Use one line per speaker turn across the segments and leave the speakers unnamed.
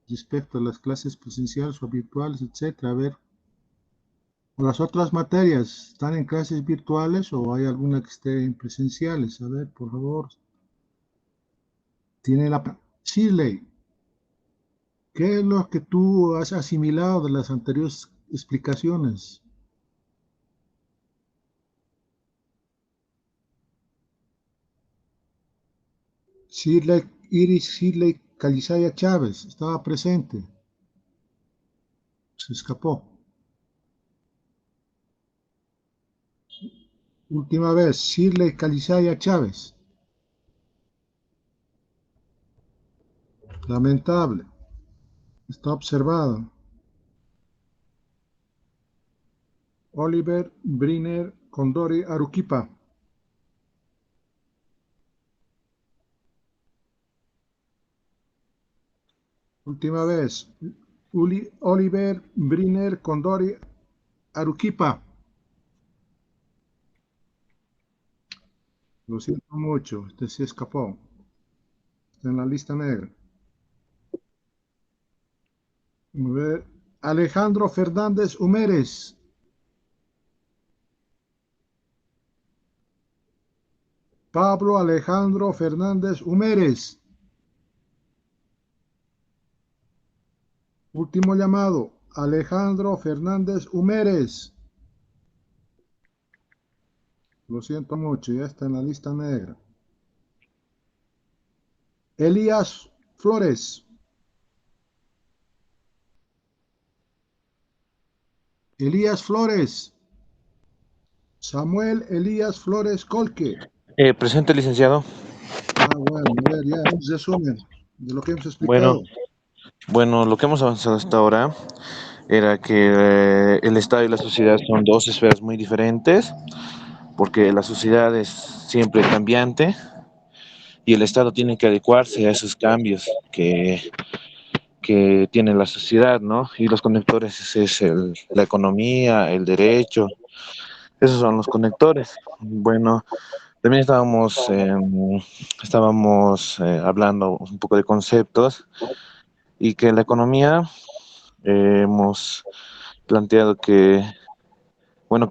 respecto a las clases presenciales o virtuales, etcétera. A ver, las otras materias, ¿están en clases virtuales o hay alguna que esté en presenciales? A ver, por favor. Tiene la Shirley. ¿Qué es lo que tú has asimilado de las anteriores explicaciones? Shirley, Iris Shirley Calizaya Chávez estaba presente. Se escapó. Última vez, Shirley Calizaya Chávez. Lamentable. Está observado. Oliver Briner Condori Aruquipa. Última vez. Oliver Briner Condori Aruquipa. Lo siento mucho, este se escapó. Está en la lista negra. A ver. Alejandro Fernández Humérez. Pablo Alejandro Fernández Humérez. Último llamado. Alejandro Fernández Humérez. Lo siento mucho, ya está en la lista negra. Elías Flores. Elías Flores. Samuel Elías Flores Colque.
Presente, licenciado.
Bueno, a ver, ya un resumen de lo que hemos
Bueno,
explicado.
lo que hemos avanzado hasta ahora era que el Estado y la sociedad son dos esferas muy diferentes, porque la sociedad es siempre cambiante y el Estado tiene que adecuarse a esos cambios que tiene la sociedad, ¿no? Y los conectores es la economía, el derecho, esos son los conectores. Bueno, también estábamos hablando un poco de conceptos y que la economía hemos planteado que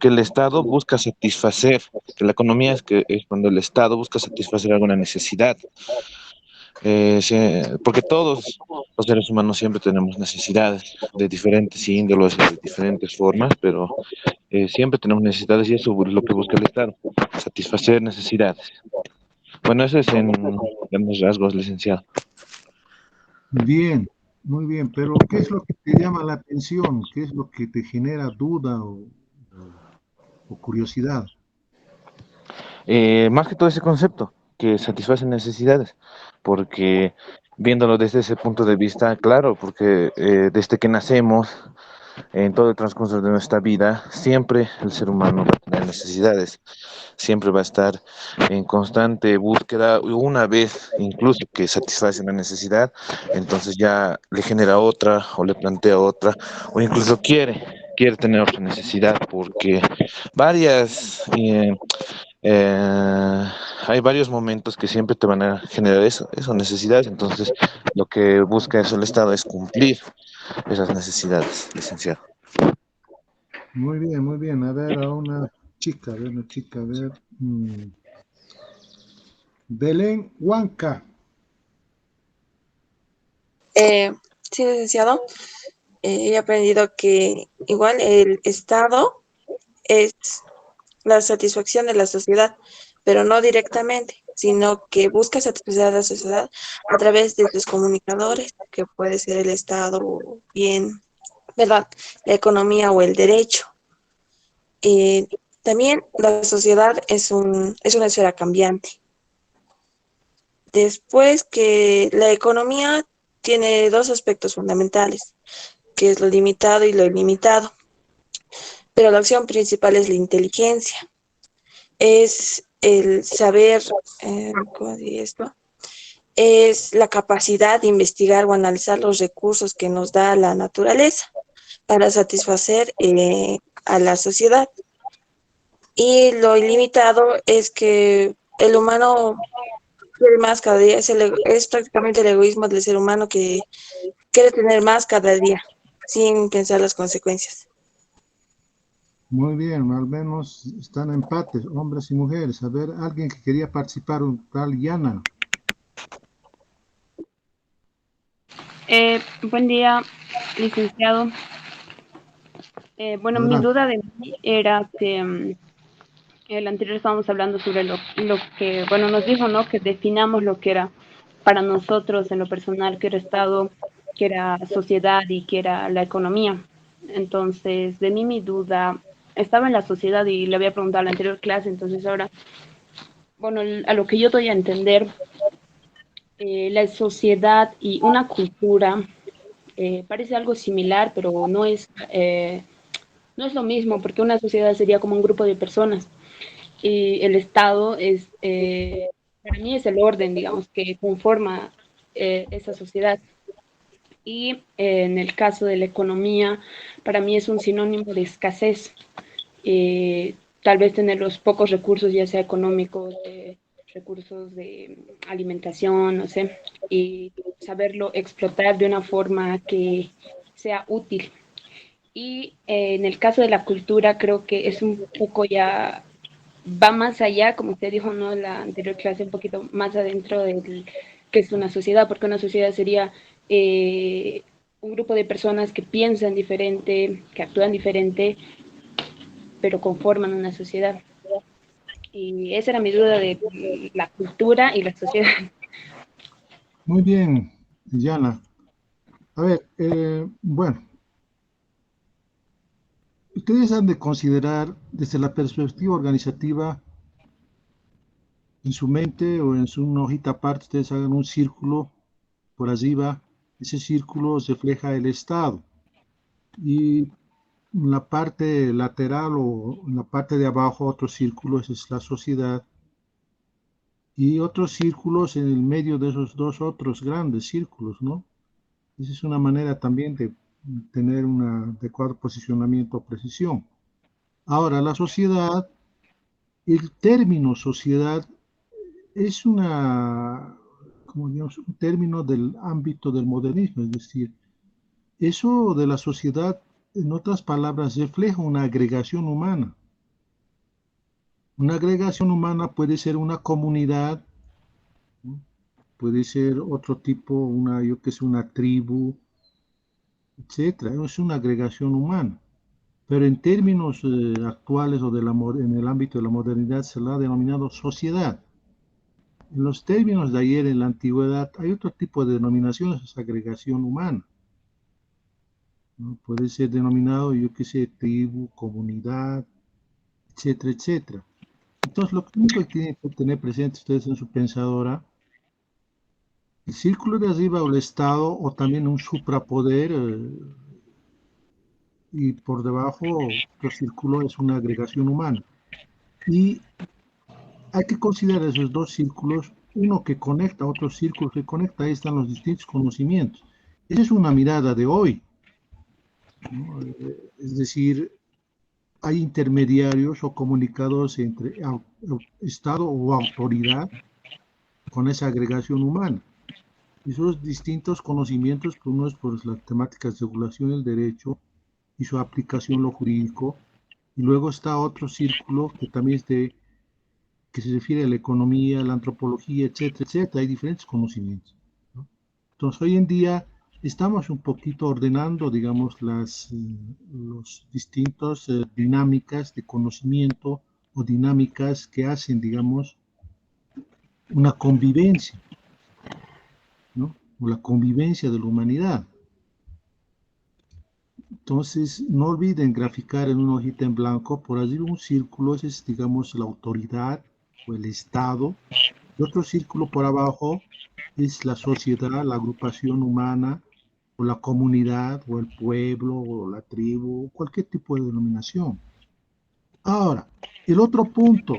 el Estado busca satisfacer, que la economía es cuando el Estado busca satisfacer alguna necesidad. Porque todos los seres humanos siempre tenemos necesidades de diferentes índoles y de diferentes formas, pero siempre tenemos necesidades y eso es lo que busca el Estado, satisfacer necesidades. Bueno, eso es en grandes rasgos, licenciado.
Bien, muy bien, pero ¿qué es lo que te llama la atención? ¿Qué es lo que te genera duda o curiosidad?
Más que todo ese concepto, que satisface necesidades, porque viéndolo desde ese punto de vista, claro, porque desde que nacemos, en todo el transcurso de nuestra vida, siempre el ser humano va a tener necesidades, siempre va a estar en constante búsqueda, una vez incluso que satisface una necesidad, entonces ya le genera otra o le plantea otra, o incluso quiere tener otra necesidad, porque varias... hay varios momentos que siempre te van a generar esas necesidades, entonces lo que busca eso el Estado es cumplir esas necesidades, licenciado.
Muy bien, muy bien. A ver, a una chica, a ver, una chica, a ver. Belén Huanca.
Eh, sí, licenciado. He aprendido que igual el Estado es la satisfacción de la sociedad, pero no directamente, sino que busca satisfacer a la sociedad a través de sus comunicadores, que puede ser el Estado o bien, ¿verdad? La economía o el derecho. Eh, También la sociedad es una esfera cambiante. Después que la economía tiene dos aspectos fundamentales, que es lo limitado y lo ilimitado, pero la acción principal es la inteligencia, es el saber, ¿cómo diría esto? Es la capacidad de investigar o analizar los recursos que nos da la naturaleza para satisfacer a la sociedad. Y lo ilimitado es que el humano quiere más cada día, es prácticamente el egoísmo del ser humano que quiere tener más cada día, sin pensar las consecuencias.
Muy bien, al menos están empates, hombres y mujeres. A ver, alguien que quería participar, un tal Yana.
Buen día, licenciado. Bueno, mi
Adelante.
duda de mí era que el anterior estábamos hablando sobre lo que, bueno, nos dijo, ¿no? Que definamos lo que era para nosotros en lo personal, que era Estado, que era sociedad y que era la economía. Entonces, de mí mi duda estaba en la sociedad y le había preguntado en la anterior clase, entonces ahora, bueno, a lo que yo doy a entender, la sociedad y una cultura parece algo similar, pero no es lo mismo, porque una sociedad sería como un grupo de personas y el Estado para mí es el orden, digamos, que conforma esa sociedad. Y en el caso de la economía, para mí es un sinónimo de escasez. Tal vez tener los pocos recursos, ya sea económicos, recursos de alimentación, no sé, y saberlo explotar de una forma que sea útil. Y en el caso de la cultura, creo que es un poco ya, va más allá, como usted dijo, ¿no? En la anterior clase, un poquito más adentro del que es una sociedad, porque una sociedad sería un grupo de personas que piensan diferente, que actúan diferente, pero conforman una sociedad. Y esa era mi duda de la cultura y la sociedad.
Muy bien, Yana. A ver, bueno, ustedes han de considerar desde la perspectiva organizativa, en su mente o en su una hojita aparte, ustedes hagan un círculo por arriba, ese círculo refleja el Estado. Y en la parte lateral o en la parte de abajo, otro círculo, esa es la sociedad. Y otros círculos en el medio de esos dos otros grandes círculos, ¿no? Esa es una manera también de tener un adecuado posicionamiento o precisión. Ahora, la sociedad, el término sociedad es como digamos, un término del ámbito del modernismo, es decir, eso de la sociedad, en otras palabras, refleja una agregación humana. Una agregación humana puede ser una comunidad, ¿no? Puede ser otro tipo, yo que sé, una tribu, etcétera. Es una agregación humana. Pero en términos actuales o en el ámbito de la modernidad se la ha denominado sociedad. En los términos de ayer en la antigüedad hay otro tipo de denominaciones, es agregación humana, ¿no? Puede ser denominado, yo qué sé, tribu, comunidad, etcétera, etcétera. Entonces, lo único que tienen que tener presente ustedes en su pensadora, el círculo de arriba o el Estado, o también un suprapoder, y por debajo, otro círculo es una agregación humana. Y hay que considerar esos dos círculos, uno que conecta, otro círculo que conecta, ahí están los distintos conocimientos. Esa es una mirada de hoy, ¿no? Es decir, hay intermediarios o comunicadores entre Estado o autoridad con esa agregación humana. Esos distintos conocimientos, pues uno es por las temáticas de regulación del derecho y su aplicación lo jurídico, y luego está otro círculo que también es que se refiere a la economía, la antropología, etcétera, etcétera. Hay diferentes conocimientos, ¿no? Entonces, hoy en día estamos un poquito ordenando, digamos, los distintos dinámicas de conocimiento o dinámicas que hacen, digamos, una convivencia, ¿no? O la convivencia de la humanidad. Entonces, no olviden graficar en una hojita en blanco, por allí un círculo, ese es, digamos, la autoridad o el Estado, y otro círculo por abajo es la sociedad, la agrupación humana, o la comunidad, o el pueblo, o la tribu, cualquier tipo de denominación. Ahora, el otro punto,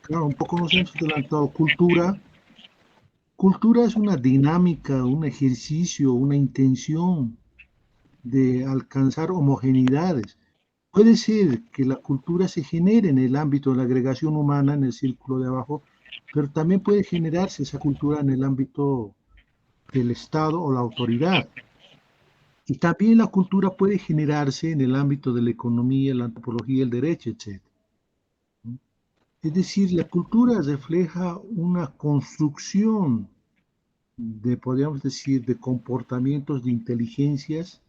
claro, un poco nos hemos adelantado, cultura. Cultura es una dinámica, un ejercicio, una intención de alcanzar homogeneidades. Puede ser que la cultura se genere en el ámbito de la agregación humana, en el círculo de abajo, pero también puede generarse esa cultura en el ámbito del Estado o la autoridad. Y también la cultura puede generarse en el ámbito de la economía, la antropología, el derecho, etc. Es decir, la cultura refleja una construcción de, podríamos decir, de comportamientos, de inteligencias,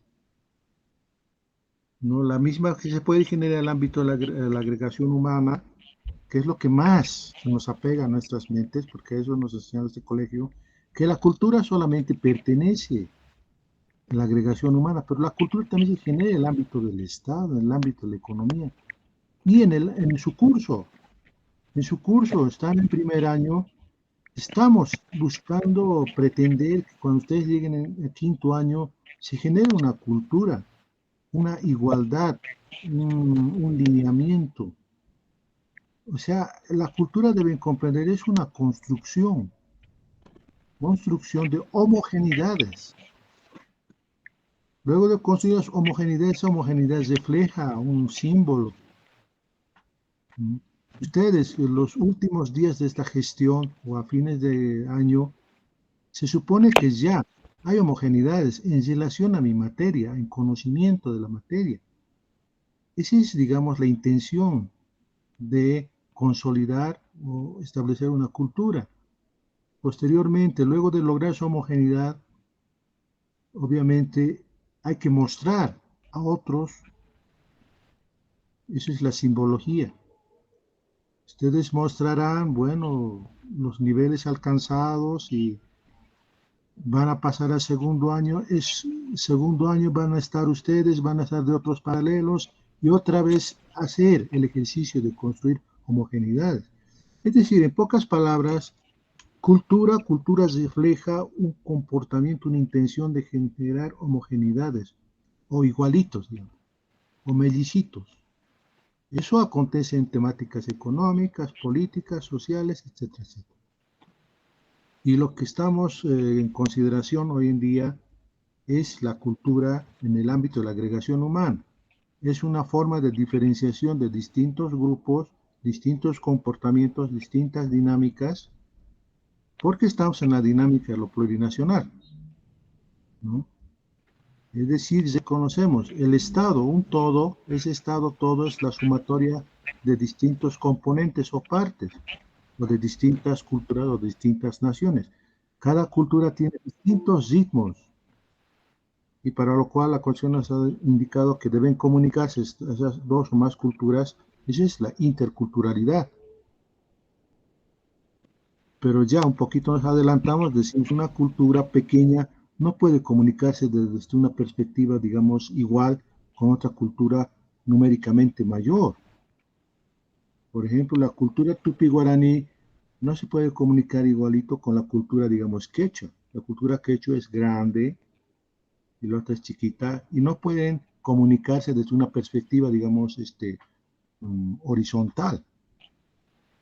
¿no? La misma que se puede generar en el ámbito de la agregación humana, que es lo que más nos apega a nuestras mentes, porque eso nos enseña este colegio, que la cultura solamente pertenece a la agregación humana, pero la cultura también se genera en el ámbito del Estado, en el ámbito de la economía, y en su curso, están en primer año. Estamos buscando pretender que cuando ustedes lleguen en quinto año se genere una cultura, una igualdad, un lineamiento. O sea, la cultura deben comprender es una construcción de homogeneidades. Luego de construir esa homogeneidad refleja un símbolo. Ustedes, en los últimos días de esta gestión o a fines de año, se supone que ya hay homogeneidades en relación a mi materia, en conocimiento de la materia. Esa es, digamos, la intención de consolidar o establecer una cultura. Posteriormente, luego de lograr su homogeneidad, obviamente hay que mostrar a otros, esa es la simbología. Ustedes mostrarán, bueno, los niveles alcanzados y van a pasar al segundo año. Segundo año van a estar ustedes, van a estar de otros paralelos y otra vez hacer el ejercicio de construir homogeneidades. Es decir, en pocas palabras, cultura refleja un comportamiento, una intención de generar homogeneidades o igualitos, digamos, o mellicitos. Eso acontece en temáticas económicas, políticas, sociales, etcétera, etcétera. Y lo que estamos en consideración hoy en día es la cultura en el ámbito de la agregación humana. Es una forma de diferenciación de distintos grupos, distintos comportamientos, distintas dinámicas, porque estamos en la dinámica de lo plurinacional, ¿no? Es decir, reconocemos el Estado, un todo, ese Estado todo es la sumatoria de distintos componentes o partes, o de distintas culturas o distintas naciones. Cada cultura tiene distintos ritmos, y para lo cual la Constitución nos ha indicado que deben comunicarse esas dos o más culturas. Esa es la interculturalidad. Pero ya un poquito nos adelantamos, decimos una cultura pequeña no puede comunicarse desde una perspectiva, digamos, igual con otra cultura numéricamente mayor. Por ejemplo, la cultura tupi-guaraní no se puede comunicar igualito con la cultura, digamos, quechua. La cultura quechua es grande y la otra es chiquita y no pueden comunicarse desde una perspectiva, digamos, horizontal.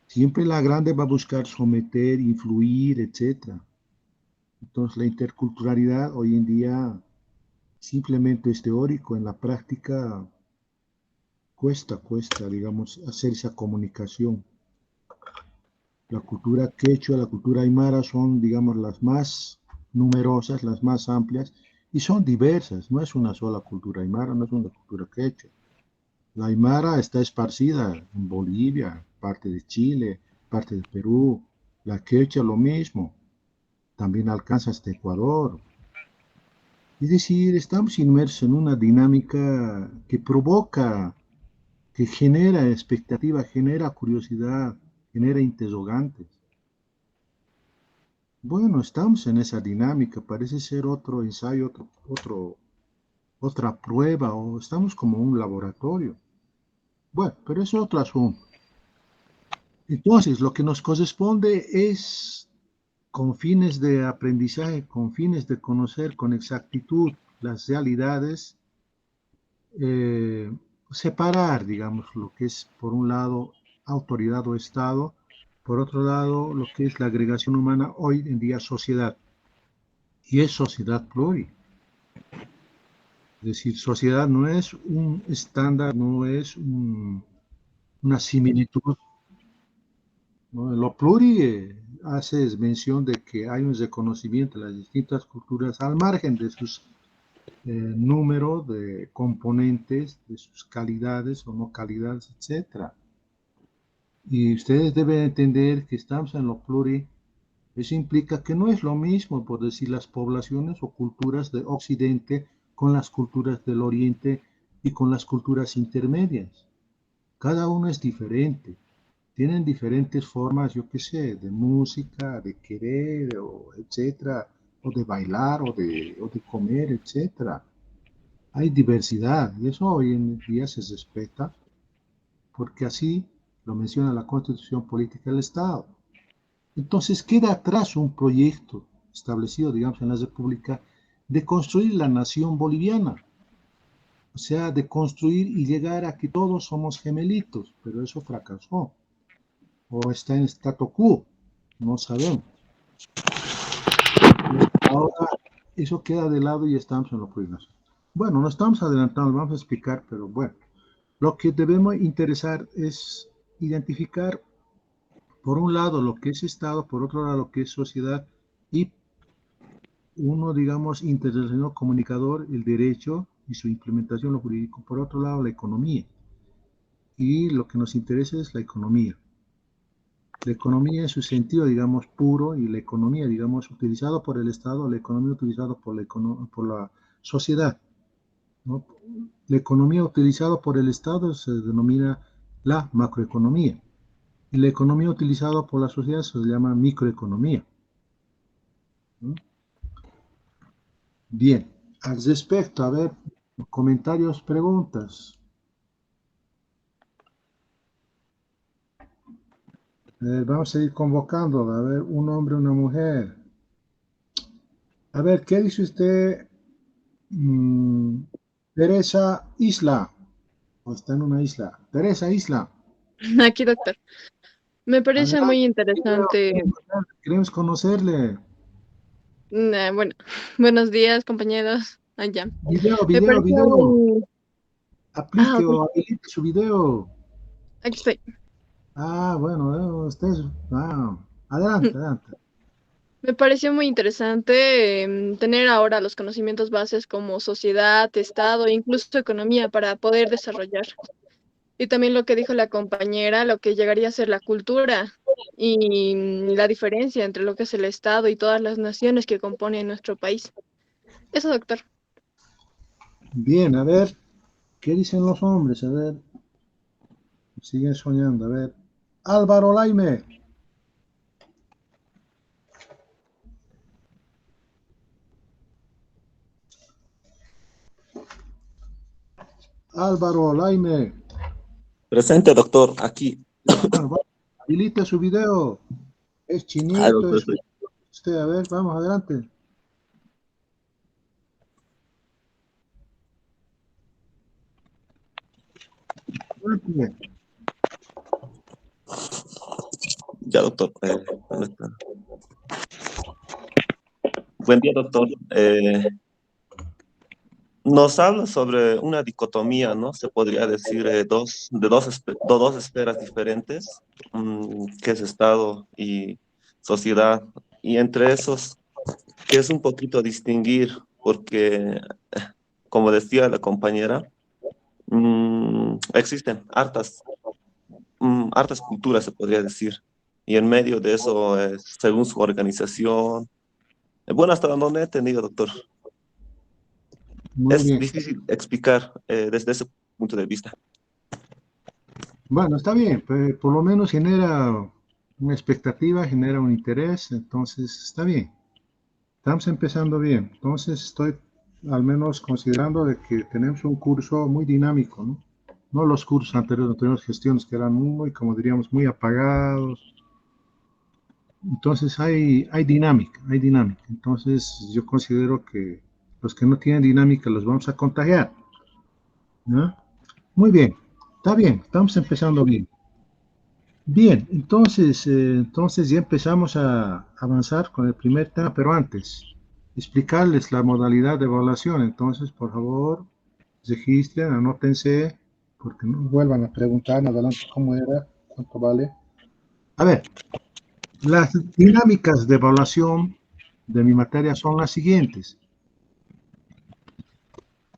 Siempre la grande va a buscar someter, influir, etc. Entonces la interculturalidad hoy en día simplemente es teórico, en la práctica cuesta, digamos, hacer esa comunicación. La cultura quechua, la cultura aymara son, digamos, las más numerosas, las más amplias, y son diversas. No es una sola cultura aymara, no es una cultura quechua. La aymara está esparcida en Bolivia, parte de Chile, parte de Perú. La quechua lo mismo, también alcanza hasta Ecuador. Es decir, estamos inmersos en una dinámica que provoca, que genera expectativa, genera curiosidad, genera interrogantes. Bueno, estamos en esa dinámica, parece ser otro ensayo, otra prueba, o estamos como un laboratorio. Bueno, pero es otro asunto. Entonces, lo que nos corresponde es, con fines de aprendizaje, con fines de conocer con exactitud las realidades, separar, digamos, lo que es, por un lado, autoridad o Estado, por otro lado, lo que es la agregación humana, hoy en día sociedad, y es sociedad pluri. Es decir, sociedad no es un estándar, no es una similitud, ¿no? En lo pluri haces mención de que hay un reconocimiento de las distintas culturas al margen de sus número de componentes, de sus calidades o no calidades, etc. Y ustedes deben entender que estamos en lo plural. Eso implica que no es lo mismo, por decir, las poblaciones o culturas de Occidente con las culturas del Oriente y con las culturas intermedias. Cada uno es diferente. Tienen diferentes formas, yo qué sé, de música, de querer, o etcétera, o de bailar, o de comer, etcétera. Hay diversidad y eso hoy en día se respeta porque así lo menciona la Constitución Política del Estado. Entonces queda atrás un proyecto establecido, digamos, en la República de construir la nación boliviana, o sea, de construir y llegar a que todos somos gemelitos, pero eso fracasó, o está en statu quo, no sabemos. Ahora eso queda de lado y estamos en lo plurinacional. Bueno, no estamos adelantando, vamos a explicar, pero bueno, lo que debemos interesar es identificar, por un lado, lo que es Estado, por otro lado, lo que es sociedad, y uno, digamos, internacional comunicador, el derecho y su implementación, lo jurídico, por otro lado, la economía. Y lo que nos interesa es la economía. La economía en su sentido, digamos, puro, y la economía, digamos, utilizada por el Estado, la economía utilizada por la sociedad, ¿no? La economía utilizada por el Estado se denomina la macroeconomía. Y la economía utilizada por la sociedad se llama microeconomía, ¿no? Bien, al respecto, a ver, comentarios, preguntas. Vamos a ir convocando, a ver, un hombre, una mujer. A ver, ¿qué dice usted? Teresa Isla, o está en una isla. Teresa Isla,
Aquí, doctor. Me parece muy
adelante,
interesante.
queremos conocerle.
Bueno, buenos días, compañeros. Allá.
Video,
Me
video,
pareció
video.
muy...
Aplique
Ok,
o habilite su video.
aquí estoy.
Bueno, usted, adelante, adelante.
Me pareció muy interesante tener ahora los conocimientos bases como sociedad, Estado e incluso economía para poder desarrollar. Y también lo que dijo la compañera, lo que llegaría a ser la cultura y la diferencia entre lo que es el Estado y todas las naciones que componen nuestro país. Eso, doctor.
Bien, a ver, ¿qué dicen los hombres? A ver, siguen soñando, a ver. Álvaro Laime. Álvaro Laime.
Presente, doctor, aquí.
Bueno, habilite su video. Es
Ah,
chinito,
doctor,
es usted, a ver, vamos adelante. Adelante.
ya, doctor. ¿Dónde está? Buen día, doctor. Nos habla sobre una dicotomía, ¿no? Se podría decir dos esferas diferentes, que es Estado y sociedad. Y entre esos, que es un poquito distinguir, porque, como decía la compañera, existen hartas culturas, se podría decir. Y en medio de eso, según su organización, bueno, hasta donde he entendido, doctor,
Muy
es
bien.
difícil explicar desde ese punto de vista.
Bueno, está bien, por lo menos genera una expectativa, genera un interés, entonces está bien. Estamos empezando bien. Entonces estoy al menos considerando de que tenemos un curso muy dinámico, ¿no? No los cursos anteriores, anteriores gestiones que eran muy, como diríamos, muy apagados. Entonces hay dinámica, hay dinámica. Entonces yo considero que los que no tienen dinámica los vamos a contagiar, ¿no? Muy bien, está bien, estamos empezando bien. Bien, entonces ya empezamos a avanzar con el primer tema, pero antes, explicarles la modalidad de evaluación. Entonces, por favor, registren, anótense, porque no vuelvan a preguntar más adelante cómo era, cuánto vale. A ver, las dinámicas de evaluación de mi materia son las siguientes.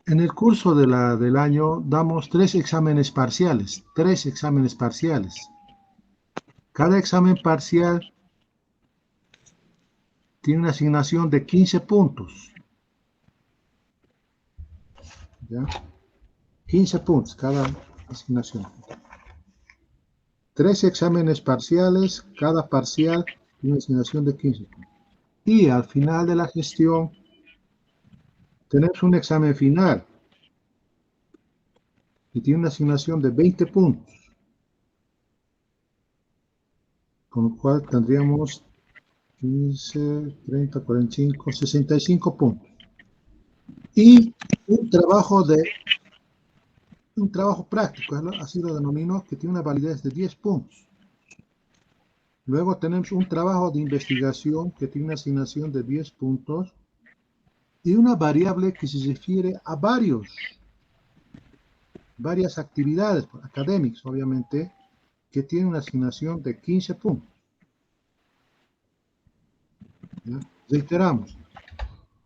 En el curso del año damos 3 exámenes parciales. Cada examen parcial tiene una asignación de 15 puntos. ¿Ya? 15 puntos cada asignación. 3 exámenes parciales, cada parcial tiene una asignación de 15 puntos. Y al final de la gestión tenemos un examen final que tiene una asignación de 20 puntos, con lo cual tendríamos 15, 30, 45, 65 puntos. Y un trabajo práctico, así lo denomino, que tiene una validez de 10 puntos. Luego tenemos un trabajo de investigación que tiene una asignación de 10 puntos y una variable que se refiere a varias actividades académicas, obviamente, que tiene una asignación de 15 puntos. ¿Ya? Reiteramos,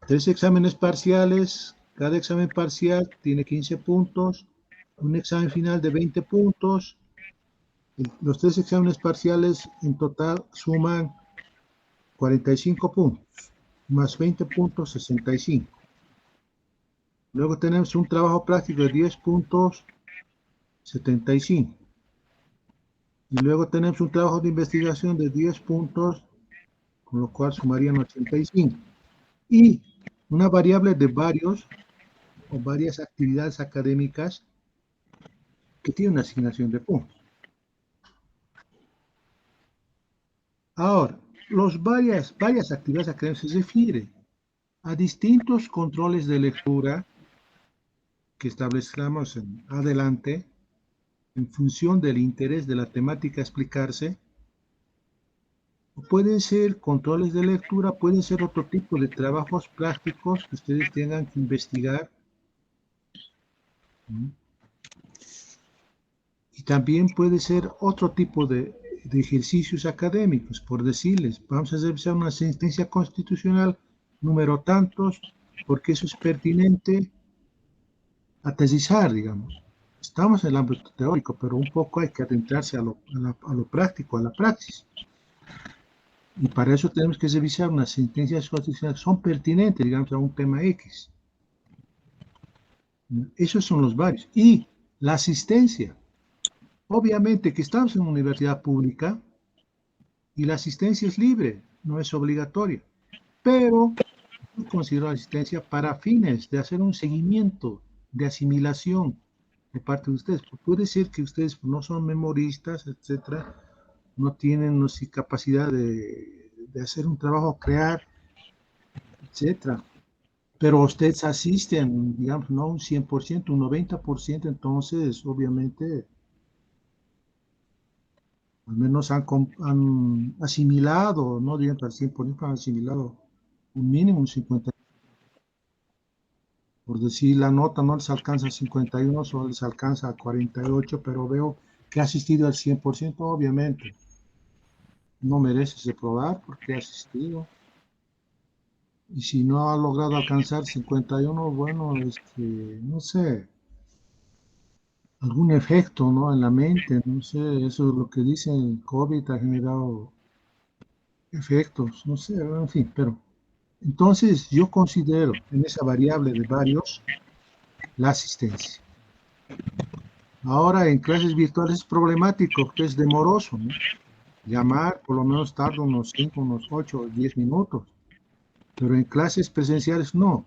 3 exámenes parciales, cada examen parcial tiene 15 puntos, un examen final de 20 puntos. Los 3 exámenes parciales en total suman 45 puntos, más 20 puntos, 65. Luego tenemos un trabajo práctico de 10 puntos, 75. Y luego tenemos un trabajo de investigación de 10 puntos, con lo cual sumarían 85. Y una variable de varias actividades académicas que tiene una asignación de puntos. Ahora, varias actividades académicas se refiere a distintos controles de lectura que establezcamos adelante en función del interés de la temática a explicarse. Pueden ser controles de lectura, pueden ser otro tipo de trabajos prácticos que ustedes tengan que investigar. Y también puede ser otro tipo de ejercicios académicos, por decirles, vamos a revisar una sentencia constitucional número tantos, porque eso es pertinente aterrizar, digamos. Estamos en el ámbito teórico, pero un poco hay que adentrarse a lo práctico, a la praxis. Y para eso tenemos que revisar unas sentencias constitucionales que son pertinentes, digamos, a un tema X. Esos son los varios. Y la asistencia. Obviamente que estamos en una universidad pública y la asistencia es libre, no es obligatoria. Pero yo considero la asistencia para fines de hacer un seguimiento de asimilación de parte de ustedes. Puede ser que ustedes no son memoristas, etcétera, no tienen capacidad de hacer un trabajo, crear, etcétera. Pero ustedes asisten, digamos, no un 100%, un 90%, entonces, obviamente, al menos han asimilado, no digamos al 100%, han asimilado un mínimo, un 50%. Por decir, la nota no les alcanza a 51, solo les alcanza a 48, pero veo que ha asistido al 100%, obviamente. No mereces reprobar porque ha asistido. Y si no ha logrado alcanzar 51, bueno, no sé, algún efecto, ¿no? En la mente, no sé, eso es lo que dicen, COVID ha generado efectos, no sé, en fin, pero entonces yo considero en esa variable de varios la asistencia. Ahora en clases virtuales es problemático, que es demoroso, ¿no? Llamar por lo menos tarda unos 5, unos 8, 10 minutos, pero en clases presenciales no.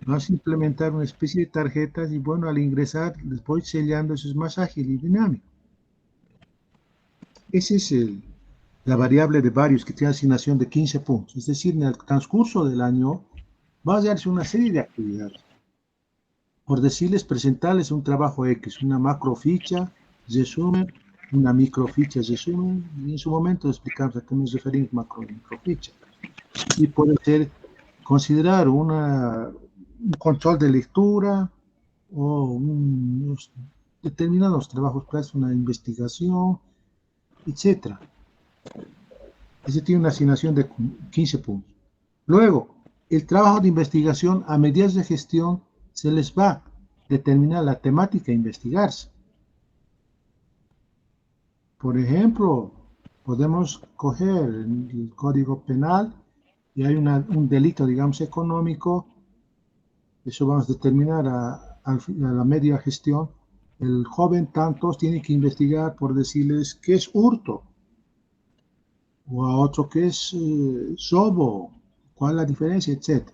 Vamos a implementar una especie de tarjetas y bueno, al ingresar les voy sellando, eso es más ágil y dinámico. Esa es la variable de varios que tiene asignación de 15 puntos. Es decir, en el transcurso del año va a darse una serie de actividades. Por decirles, presentarles un trabajo X, una macroficha, resumen, una microficha, resumen, y en su momento explicamos a qué nos referimos macro y microficha. Y puede ser considerar un control de lectura o unos determinados trabajos prácticos, una investigación, etc. Ese tiene una asignación de 15 puntos. Luego, el trabajo de investigación a medidas de gestión se les va a determinar la temática a investigarse. Por ejemplo, podemos coger el Código Penal y hay un delito, digamos, económico. Eso vamos a determinar a la media gestión. El joven tantos tiene que investigar por decirles qué es hurto, o a otro que es sobo, cuál es la diferencia, etc.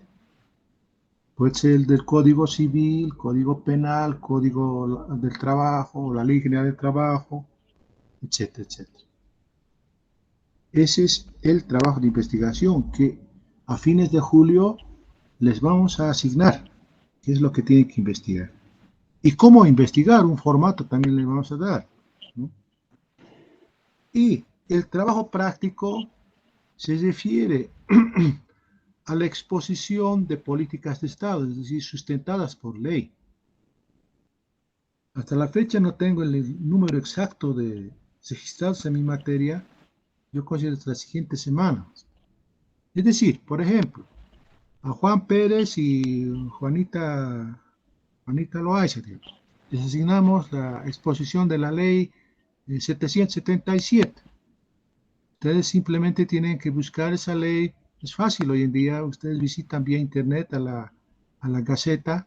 Puede ser el del Código Civil, Código Penal, Código del Trabajo, la Ley General del Trabajo, etcétera, etcétera. Ese es el trabajo de investigación que a fines de julio les vamos a asignar, qué es lo que tienen que investigar. Y cómo investigar, un formato también les vamos a dar, ¿no? Y el trabajo práctico se refiere a la exposición de políticas de Estado, es decir, sustentadas por ley. Hasta la fecha no tengo el número exacto de registrados en mi materia. Yo considero las siguientes semanas. Es decir, por ejemplo, a Juan Pérez y Juanita Loaiza, les asignamos la exposición de la ley 777. Ustedes simplemente tienen que buscar esa ley. Es fácil hoy en día. Ustedes visitan vía internet a la Gaceta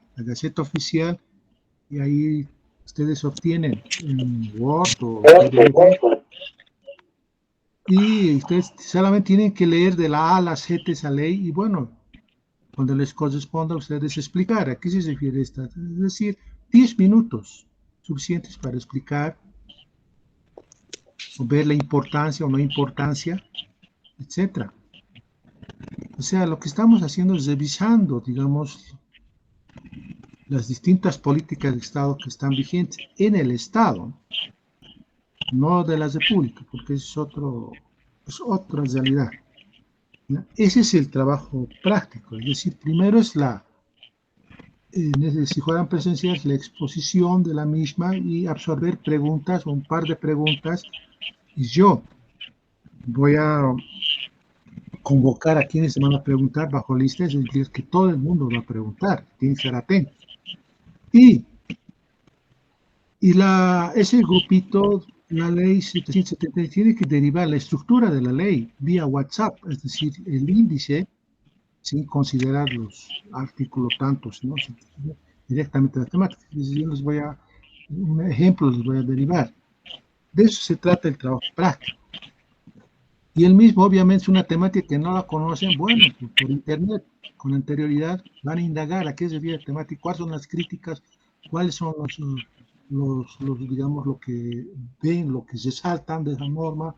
oficial, y ahí ustedes obtienen en Word o PDF, y ustedes solamente tienen que leer de la A a la Z esa ley, y bueno, cuando les corresponda a ustedes explicar a qué se refiere esta. Es decir, 10 minutos suficientes para explicar o ver la importancia o no importancia, etcétera. O sea, lo que estamos haciendo es revisando, digamos, las distintas políticas de Estado que están vigentes en el Estado, no de la República, porque es otra realidad, ¿no? Ese es el trabajo práctico, es decir, primero es si fueran presenciales, la exposición de la misma y absorber preguntas o un par de preguntas, y yo voy a convocar a quienes se van a preguntar bajo lista, es decir, que todo el mundo va a preguntar, tienen que ser atentos. Y ese grupito, la ley 770, tiene que derivar la estructura de la ley vía WhatsApp, es decir, el índice, sin considerar los artículos tantos, ¿no? Directamente las temáticas. Yo un ejemplo les voy a derivar. De eso se trata el trabajo práctico. Y el mismo, obviamente, es una temática que no la conocen, bueno, por internet, con anterioridad, van a indagar a qué se refiere la temática, cuáles son las críticas, cuáles son digamos, lo que ven, lo que se saltan de esa norma,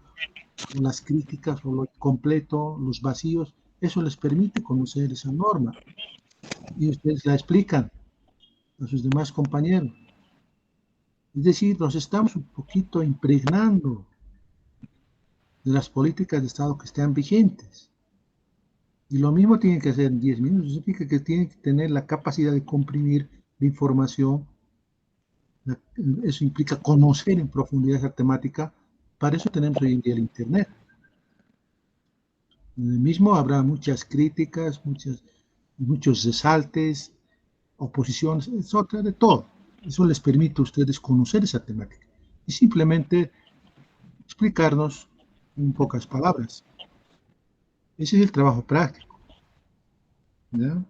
las críticas o lo completo, los vacíos. Eso les permite conocer esa norma. Y ustedes la explican a sus demás compañeros. Es decir, nos estamos un poquito impregnando de las políticas de Estado que están vigentes. Y lo mismo tienen que hacer en 10 minutos. Eso significa que tienen que tener la capacidad de comprimir la información. Eso implica conocer en profundidad esa temática. Para eso tenemos hoy en día el Internet. En el mismo habrá muchas críticas, muchos resaltes, oposiciones, etcétera, de todo. Eso les permite a ustedes conocer esa temática y simplemente explicarnos en pocas palabras. Ese es el trabajo práctico, ¿ya?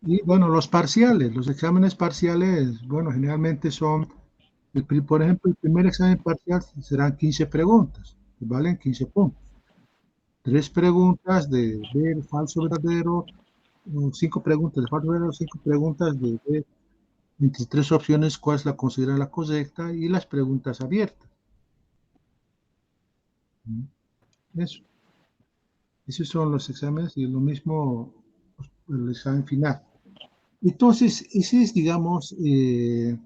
Y bueno, los parciales, los exámenes parciales, bueno, generalmente son, por ejemplo, el primer examen parcial serán 15 preguntas, que valen 15 puntos. 3 preguntas de ver falso verdadero, 5 preguntas de falso verdadero, 5 preguntas de ver entre 3 opciones cuál es la considerada la correcta, y las preguntas abiertas. Eso. Esos son los exámenes, y lo mismo el examen final. Entonces, esa es, digamos, mi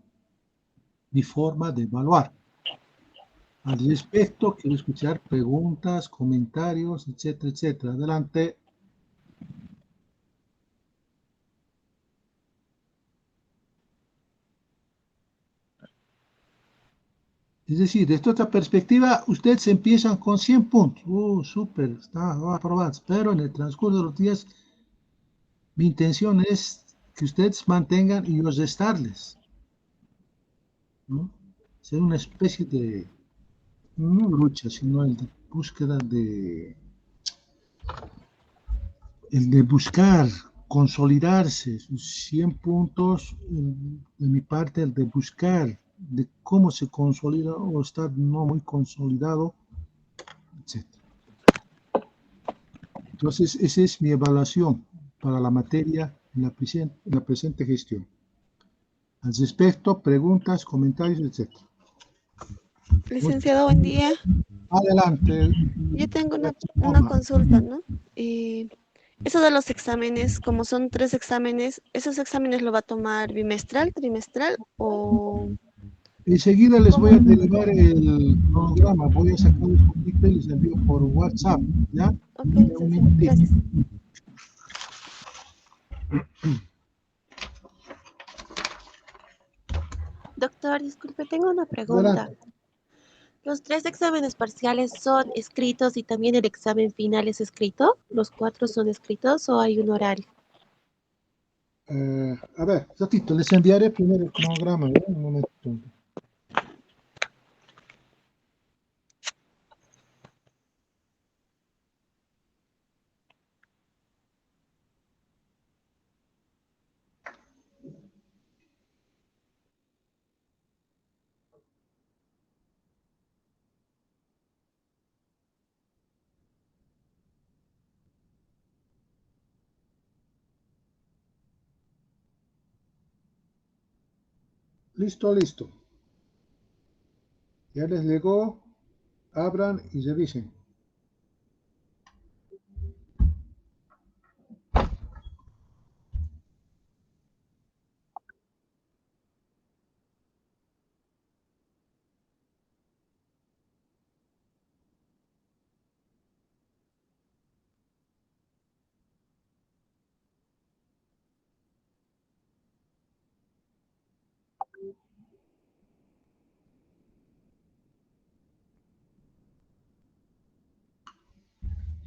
forma de evaluar. Al respecto, quiero escuchar preguntas, comentarios, etcétera, etcétera. Adelante. Es decir, desde otra perspectiva, ustedes empiezan con 100 puntos. Súper, está aprobado. Pero en el transcurso de los días, mi intención es que ustedes mantengan y los restarles, ¿no? Ser una especie de, no lucha, sino el de búsqueda de, el de buscar consolidarse, sus 100 puntos, de mi parte, el de buscar de cómo se consolida o estar no muy consolidado, etc. Entonces, esa es mi evaluación para la materia en la presente gestión. Al respecto, preguntas, comentarios, etc.
Licenciado, buen día.
Adelante.
Yo tengo una consulta, ¿no? Eso de los exámenes, como son 3 exámenes, ¿esos exámenes lo va a tomar bimestral, trimestral o...?
Enseguida les voy a derivar el programa. Voy a sacar un poquito y les envío por WhatsApp, ¿ya?
Ok,
Un minutito.
gracias. Doctor, disculpe, tengo una pregunta.
Adelante.
¿Los 3 exámenes parciales son escritos y también el examen final es escrito? ¿Los 4 son escritos o hay un oral?
A ver, ratito, les enviaré primero el cronograma, ¿eh? Un momento. Listo, listo. Ya les llegó. Abran y revisen.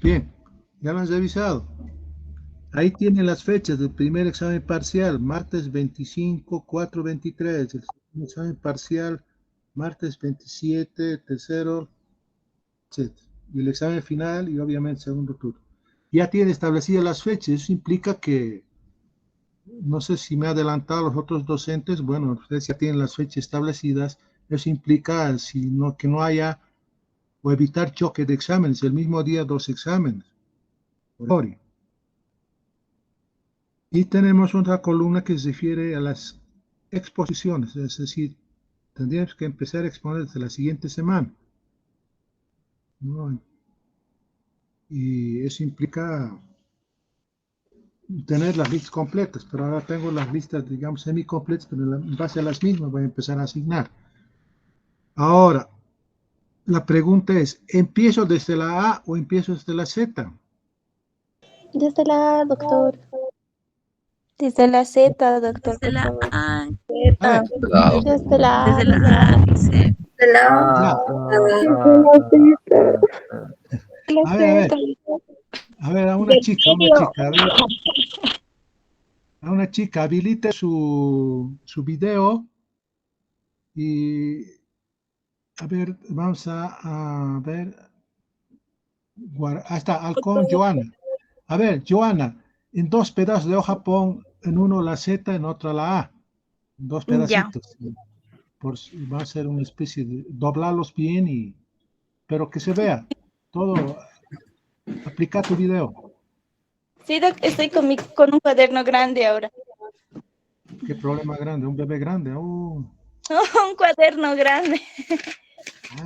Bien, ya lo han revisado. Ahí tienen las fechas del primer examen parcial, martes 25, 4, 23. El segundo examen parcial, martes 27, tercero, etc. Y el examen final y obviamente segundo turno. Ya tiene establecidas las fechas. Eso implica que, no sé si me ha adelantado los otros docentes, bueno, ustedes ya tienen las fechas establecidas. Eso implica que no haya o evitar choque de exámenes, el mismo día 2 exámenes. Y tenemos otra columna que se refiere a las exposiciones, es decir, tendríamos que empezar a exponer desde la siguiente semana, ¿no? Y eso implica tener las listas completas, pero ahora tengo las listas, digamos, semi-completas, pero en base a las mismas voy a empezar a asignar. Ahora, la pregunta es, ¿empiezo desde la A o empiezo desde la Z?
Desde la A, doctor.
Desde la Z, doctor,
Desde
por
la
favor.
A,
A ver,
Desde la A,
desde la A, dice.
ya,
La
a ver, a una chica, habilite su video y, a ver, vamos a ver, ahí está, Halcón, Joana. A ver, Joana, en 2 pedazos de hoja pon en uno la Z, en otro la A, en 2
Ya.
pedacitos. Va a ser una especie de doblarlos bien, pero que se vea todo. Aplica tu video.
Sí, doc, estoy con un cuaderno grande ahora.
Qué problema grande, un bebé grande.
Un cuaderno grande.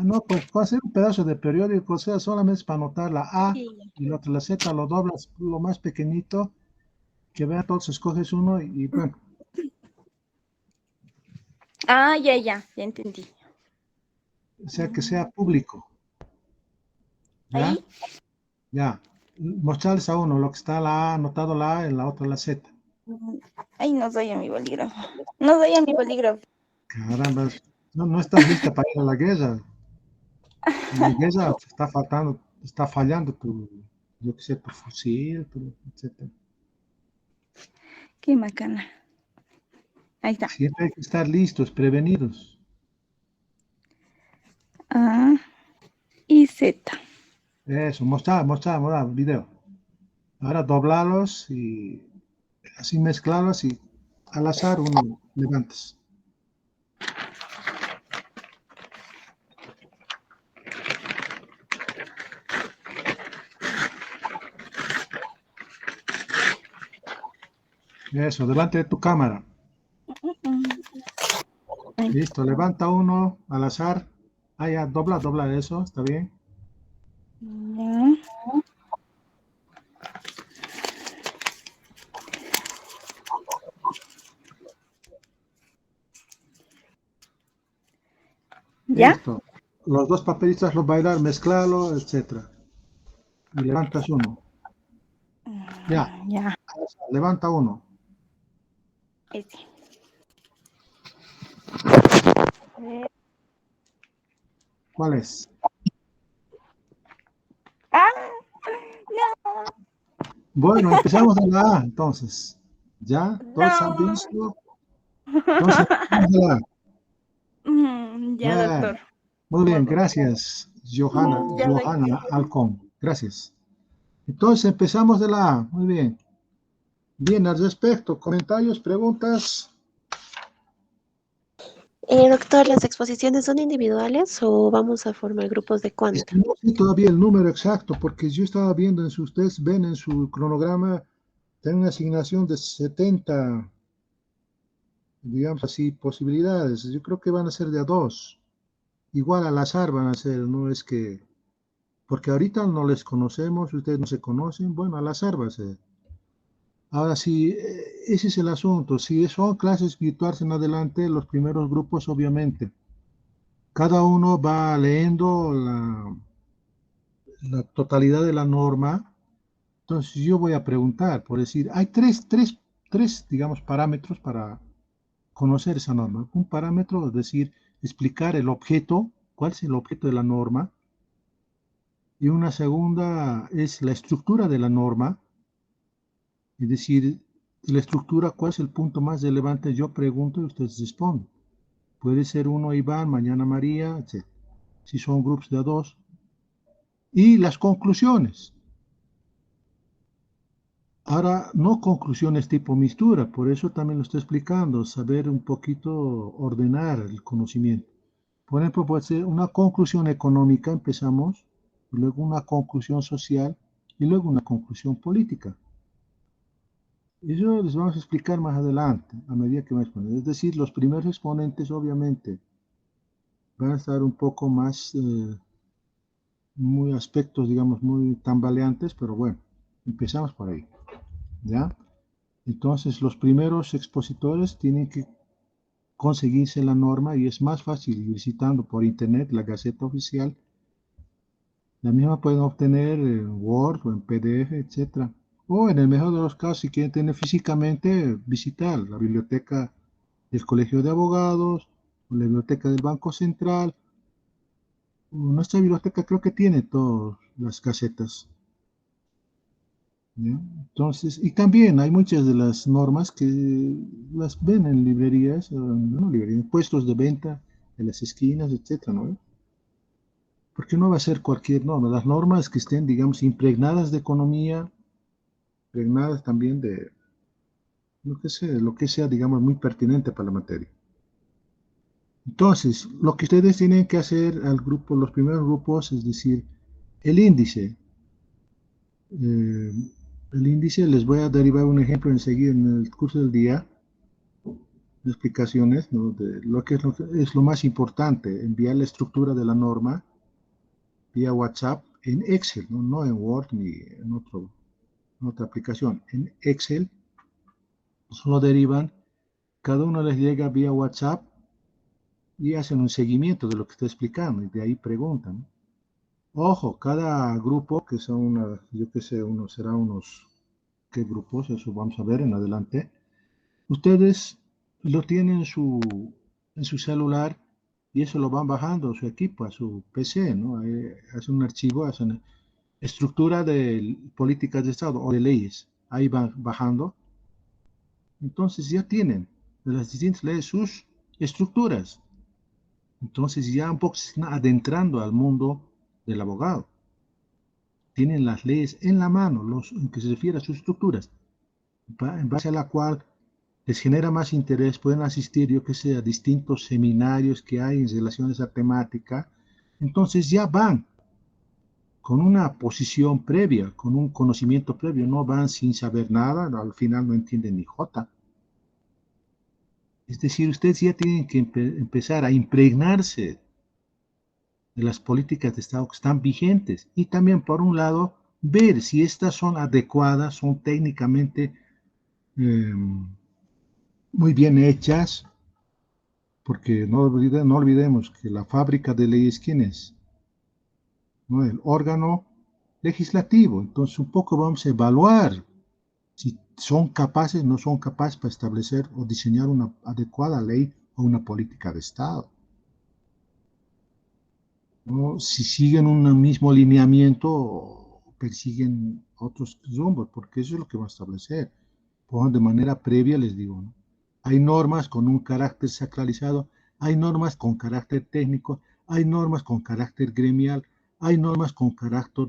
No, pues puede ser un pedazo de periódico, o sea, solamente es para anotar la A
Sí.
y la Z, lo doblas lo más pequeñito, que vea todos, escoges uno y bueno,
Ah, ya entendí.
o sea, que sea público. ¿Ya?
¿Ahí?
Ya. Mostrarles a uno lo que está la A, anotado la A, en la otra la Z.
Ay, no doy a mi bolígrafo. No doy a mi bolígrafo.
Caramba, no estás lista para ir a la guerra. En la guerra está fallando yo qué sé, tu fusil, etcétera.
Qué macana. Ahí está.
Siempre hay que estar listos, prevenidos.
A y Z.
Eso, mostrar, video. Ahora doblarlos y así mezclarlos y al azar uno levantes. Eso, delante de tu cámara. Listo, levanta uno al azar. Ah, ya, dobla eso, está bien.
Ya. ¿Ya?
Listo. Los dos papelitos los bailar, mezclarlo, etcétera. Y levantas uno. Ya,
Ya.
levanta uno.
Ese.
¿Cuál es?
¡Ah! No.
Bueno, empezamos de la A, entonces. ¿Ya? ¿Todos han
No.
visto? Entonces, empezamos de la A.
Ya, doctor.
Muy bien, gracias, Johanna Alcón. Gracias. Entonces, empezamos de la A. Muy bien. Bien, al respecto, comentarios, preguntas.
Doctor, ¿las exposiciones son individuales o vamos a formar grupos de
Es
cuánto?
que no sé todavía el número exacto, porque yo estaba viendo ustedes ven en su cronograma, tienen una asignación de 70, digamos así, posibilidades. Yo creo que van a ser de a dos. Igual al azar van a ser, no es que, porque ahorita no les conocemos, ustedes no se conocen, bueno, al azar va a ser. Ahora sí, ese es el asunto. Si son clases virtuales en adelante, los primeros grupos, obviamente, cada uno va leyendo la totalidad de la norma. Entonces yo voy a preguntar, por decir, hay tres, digamos, parámetros para conocer esa norma. Un parámetro, es decir, explicar el objeto, cuál es el objeto de la norma. Y una segunda es la estructura de la norma, es decir, la estructura, cuál es el punto más relevante, yo pregunto y ustedes responden. Puede ser uno Iván, mañana María, etc. Si son grupos de a dos. Y las conclusiones. Ahora, no conclusiones tipo mistura, por eso también lo estoy explicando, saber un poquito ordenar el conocimiento. Por ejemplo, puede ser una conclusión económica, empezamos, luego una conclusión social y luego una conclusión política. Eso les vamos a explicar más adelante, a medida que vamos a exponer. Es decir, los primeros exponentes, obviamente, van a estar un poco más, muy aspectos, digamos, muy tambaleantes, pero bueno, empezamos por ahí, ¿ya? Entonces, los primeros expositores tienen que conseguirse la norma y es más fácil ir visitando por internet la Gaceta Oficial. La misma pueden obtener en Word o en PDF, etcétera. O en el mejor de los casos, si quieren tener físicamente, visitar la biblioteca del Colegio de Abogados, o la biblioteca del Banco Central. Nuestra biblioteca creo que tiene todas las casetas. ¿Ya? Entonces, y también hay muchas de las normas que las ven en librerías, no librerías, en puestos de venta, en las esquinas, etcétera, ¿no? Porque no va a ser cualquier norma. Las normas que estén, digamos, impregnadas de economía, impregnadas también de lo que sea, digamos, muy pertinente para la materia. Entonces, lo que ustedes tienen que hacer al grupo, los primeros grupos, es decir, el índice. Eh, el índice, les voy a derivar un ejemplo enseguida en el curso del día, de explicaciones, ¿no? De lo que es lo más importante, enviar la estructura de la norma vía WhatsApp en Excel, no, no en Word ni en otra aplicación. En Excel solo derivan, cada uno les llega vía WhatsApp y hacen un seguimiento de lo que estoy explicando y de ahí preguntan. Ojo, cada grupo, que son yo qué sé, será unos, ¿qué grupos? Eso vamos a ver en adelante. Ustedes lo tienen en su celular y eso lo van bajando a su equipo, a su PC, ¿no? Hacen un archivo, hacen estructura de políticas de Estado o de leyes. Ahí van bajando. Entonces ya tienen. de las distintas leyes sus estructuras. Entonces ya un poco se están adentrando al mundo del abogado. Tienen las leyes en la mano, en que se refiere a sus estructuras, en base a la cual les genera más interés, pueden asistir, yo que sé, a distintos seminarios que hay en relación a esa temática. Entonces ya van con una posición previa, con un conocimiento previo, no van sin saber nada, al final no entienden ni jota. Es decir, ustedes ya tienen que empezar a impregnarse de las políticas de Estado que están vigentes y también, por un lado, ver si estas son adecuadas, son técnicamente muy bien hechas, porque no olvidemos que la fábrica de leyes, ¿quién es? ¿No? El órgano legislativo. Entonces, un poco vamos a evaluar si son capaces o no son capaces para establecer o diseñar una adecuada ley o una política de Estado. ¿No? Si siguen un mismo lineamiento o persiguen otros rumbos, porque eso es lo que va a establecer. De manera previa les digo, ¿no? Hay normas con un carácter sacralizado, hay normas con carácter técnico, hay normas con carácter gremial, hay normas con carácter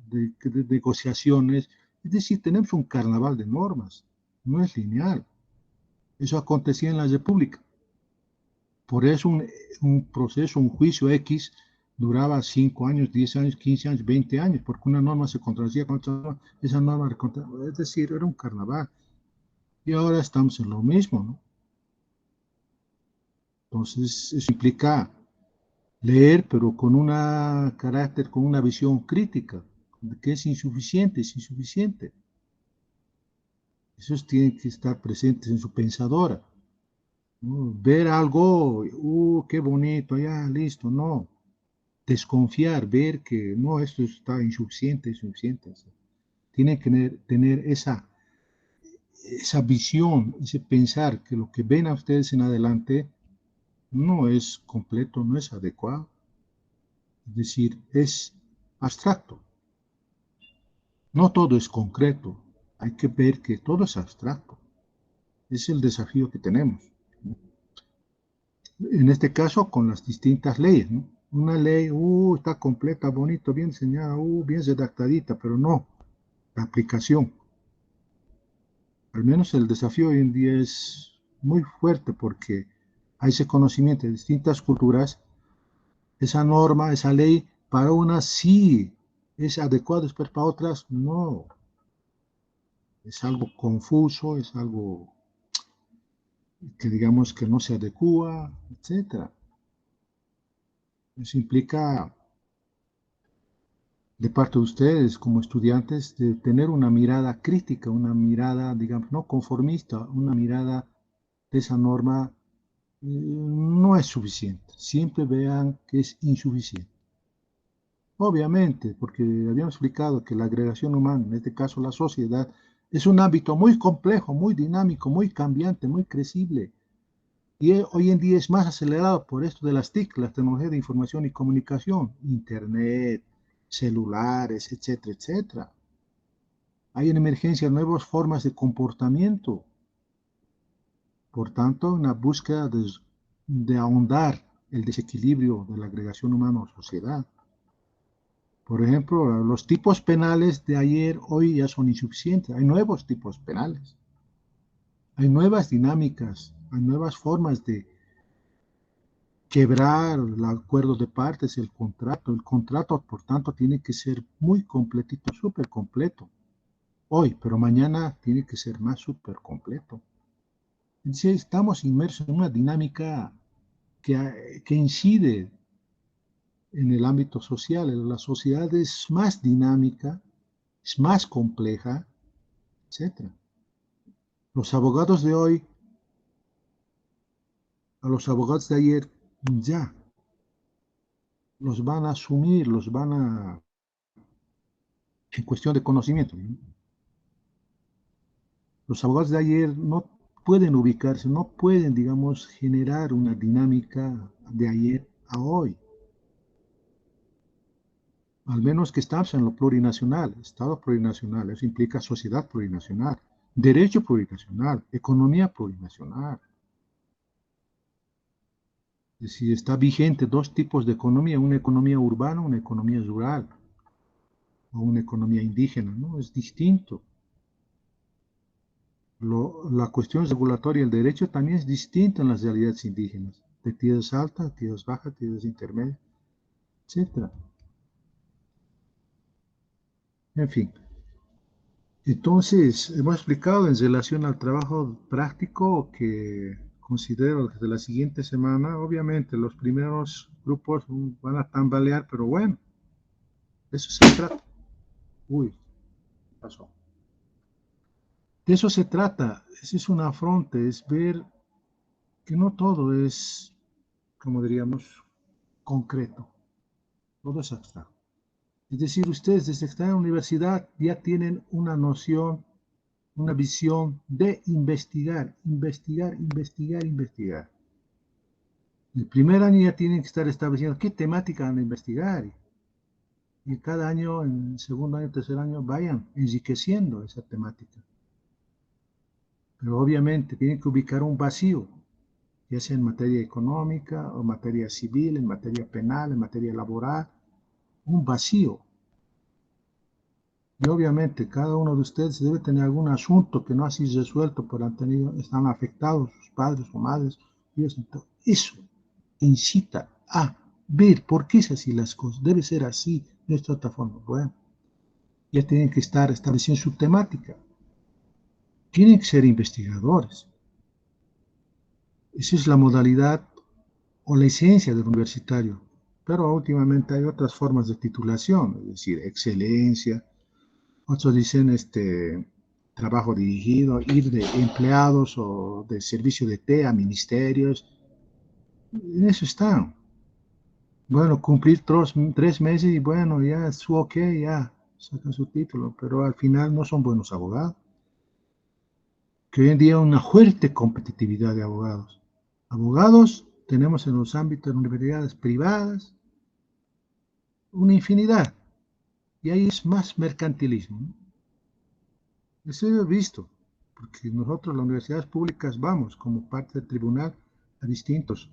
de negociaciones. Es decir, tenemos un carnaval de normas, no es lineal. Eso acontecía en la República. Por eso un proceso, un juicio X, duraba 5 años, 10 años, 15 años, 20 años, porque una norma se contradecía con otra norma, esa norma, es decir, era un carnaval. Y ahora estamos en lo mismo, ¿no? Entonces, eso implica leer, pero con un carácter, con una visión crítica, que es insuficiente, es insuficiente. Esos tienen que estar presentes en su pensadora, ¿no? Ver algo, qué bonito, ya, listo, no. Desconfiar, ver que no, esto está insuficiente, insuficiente. Tienen que tener esa visión, ese pensar que lo que ven a ustedes en adelante no es completo, no es adecuado. Es decir, es abstracto. No todo es concreto. Hay que ver que todo es abstracto. Es el desafío que tenemos. En este caso, con las distintas leyes, ¿no? Una ley, está completa, bonito, bien diseñada, bien redactadita, pero no, la aplicación. Al menos el desafío hoy en día es muy fuerte porque hay ese conocimiento de distintas culturas. Esa norma, esa ley, para unas sí es adecuado, pero para otras no. Es algo confuso, es algo que digamos que no se adecua, etc. Eso implica de parte de ustedes como estudiantes de tener una mirada crítica, una mirada, digamos, no conformista, una mirada de esa norma no es suficiente. Siempre vean que es insuficiente. Obviamente, porque habíamos explicado que la agregación humana, en este caso la sociedad, es un ámbito muy complejo, muy dinámico, muy cambiante, muy crecible. Y hoy en día es más acelerado por esto de las TIC, las tecnologías de información y comunicación, internet, celulares, etcétera, etcétera. Hay en emergencia nuevas formas de comportamiento. Por tanto, una búsqueda de ahondar el desequilibrio de la agregación humana o sociedad. Por ejemplo, los tipos penales de ayer hoy ya son insuficientes. Hay nuevos tipos penales. Hay nuevas dinámicas, hay nuevas formas de quebrar el acuerdo de partes, el contrato. El contrato, por tanto, tiene que ser muy completito, súper completo. Hoy, pero mañana tiene que ser más súper completo. Entonces, estamos inmersos en una dinámica que incide en el ámbito social. La sociedad es más dinámica, es más compleja, etc. Los abogados de hoy, a los abogados de ayer, ya los van a asumir, los van a, en cuestión de conocimiento. Los abogados de ayer no pueden ubicarse, no pueden, digamos, generar una dinámica de ayer a hoy. Al menos que estamos en lo plurinacional, Estado plurinacional, eso implica sociedad plurinacional, derecho plurinacional, economía plurinacional. Es decir, está vigente dos tipos de economía, una economía urbana, una economía rural, o una economía indígena, ¿no? Es distinto. La cuestión regulatoria, el derecho también es distinto en las realidades indígenas, de tierras altas, tierras bajas, tierras intermedias, etc. En fin, entonces hemos explicado en relación al trabajo práctico que considero que de la siguiente semana, obviamente los primeros grupos van a tambalear, pero bueno, de eso se trata. Uy, ¿qué pasó? De eso se trata, ese es un afronte, es ver que no todo es, como diríamos, concreto, todo es abstracto. Es decir, ustedes desde que están en la universidad ya tienen una noción, una visión de investigar, investigar, investigar, investigar. El primer año ya tienen que estar estableciendo qué temática van a investigar. Y cada año, en el segundo año, tercer año, vayan enriqueciendo esa temática. Pero obviamente tienen que ubicar un vacío, ya sea en materia económica o materia civil, en materia penal, en materia laboral, un vacío. Y obviamente cada uno de ustedes debe tener algún asunto que no ha sido resuelto, pero están afectados sus padres o madres. Eso incita a ver por qué es así las cosas. Debe ser así, de esta otra forma. Bueno, ya tienen que estar estableciendo su temática. Tienen que ser investigadores. Esa es la modalidad o la esencia del universitario. Pero últimamente hay otras formas de titulación, es decir, excelencia. Otros dicen trabajo dirigido, ir de empleados o de servicio de TE a ministerios. En eso están. Bueno, cumplir 3 meses y bueno, ya es ok, ya sacan su título, pero al final no son buenos abogados. Que hoy en día hay una fuerte competitividad de abogados. Abogados tenemos en los ámbitos de universidades privadas una infinidad, y ahí es más mercantilismo, ¿no? Eso he visto, porque nosotros, las universidades públicas, vamos como parte del tribunal a distintos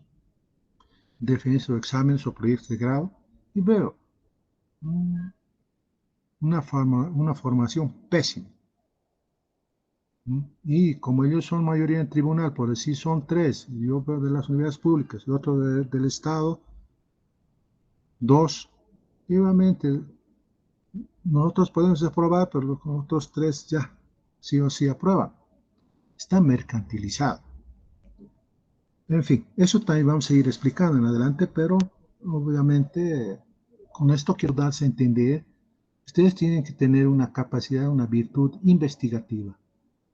defensas o exámenes o proyectos de grado y veo una formación pésima. Y como ellos son mayoría en tribunal, por decir son tres, yo veo de las universidades públicas y otro del Estado, dos, y obviamente nosotros podemos aprobar, pero los otros tres ya sí o sí aprueban. Está mercantilizado. En fin, eso también vamos a ir explicando en adelante, pero obviamente con esto quiero darse a entender, ustedes tienen que tener una capacidad, una virtud investigativa,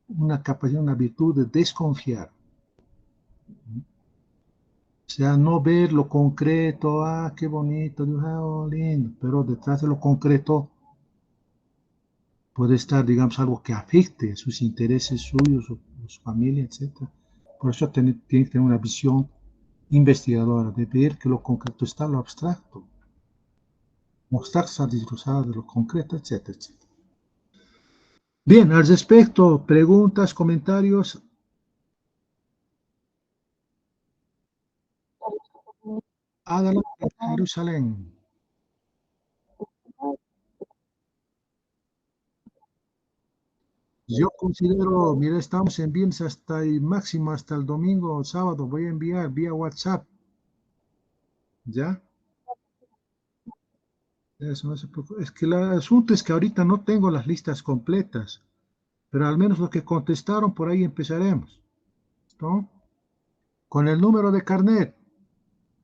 una capacidad, una virtud de desconfiar. O sea, no ver lo concreto, qué bonito, oh, lindo, pero detrás de lo concreto puede estar, digamos, algo que afecte sus intereses suyos, su familia, etc. Por eso tiene que tener una visión investigadora, de ver que lo concreto está en lo abstracto. Lo abstracto está disfrazado de lo concreto, etc., etc. Bien, al respecto, preguntas, comentarios. Adelante, Jerusalén. Yo considero, mira, estamos en viernes hasta el máximo, hasta el domingo o sábado. Voy a enviar vía WhatsApp. ¿Ya? Eso no se preocupe. Es que el asunto es que ahorita no tengo las listas completas, pero al menos lo que contestaron, por ahí empezaremos. ¿No? Con el número de carnet.